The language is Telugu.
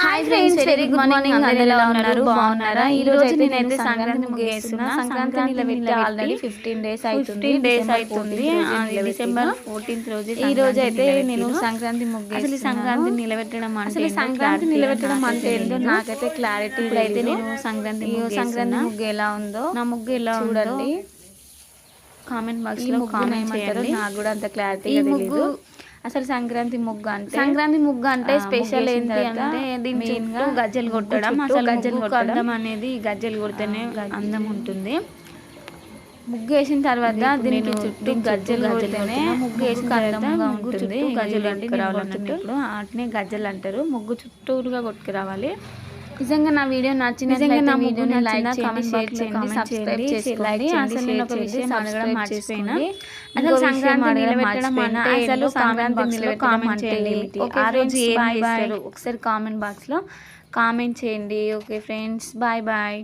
Hi friends, very good morning. అందరూ ఎలా ఉన్నారు? బాగున్నారా? ఈ రోజు అయితే నేనైతే సంక్రాంతి ముగ్గు వేస్తున్నా. సంక్రాంతి నిలబెట్టి ఆల్రెడీ 15 డేస్ అవుతుంది. డిసెంబర్ 14th రోజు ఈ రోజు అయితే నేను సంక్రాంతి ముగ్గు. అసలు సంక్రాంతి నిలబెట్టడం అంటే ఏంటో నాకైతే క్లారిటీ. ఇప్పుడైతే నేను సంక్రాంతి ముగ్గు ఎలా ఉందో, నా ముగ్గు ఎలా చూడండి, కామెంట్ బాక్స్ లో కామెంట్ చేయండి. నాకు కూడా అంత క్లారిటీ ముగ్గు. అసలు సంక్రాంతి ముగ్గు అంటే స్పెషల్ ఏంటి అంటే దీని చుట్టూ గజ్జలు కొట్టడం. అసలు గజ్జలు కొట్టడం అనేది గజ్జలు కొడితేనే అందం ఉంటుంది. ముగ్గు వేసిన తర్వాత దీనికి చుట్టూ గజ్జలు కొడితేనే ముగ్గు వేసిన తర్వాత ముగ్గు చుట్టూ గజ్జలు కొట్టుకురావాలన్నట్టు వాటినే గజ్జలు అంటారు. ముగ్గు చుట్టూరుగా కొట్టుకురావాలి. నిజంగా నా వీడియో నచ్చినట్లయితే నా వీడియోని లైక్ చేయండి, షేర్ చేయండి, సబ్స్క్రైబ్ చేసుకోండి. అసలు నేను ఒక విషయం అడగడం మర్చిపోయినా, అసలు సంక్రాంతి నిలబెట్టడం అంటే అసలు సంక్రాంతి నిలబెట్టడం అంటే ఏమిటి, ఆ రోజు ఏం చేస్తారు ఒకసారి కామెంట్ బాక్స్లో కామెంట్ చేయండి. Okay friends, bye bye.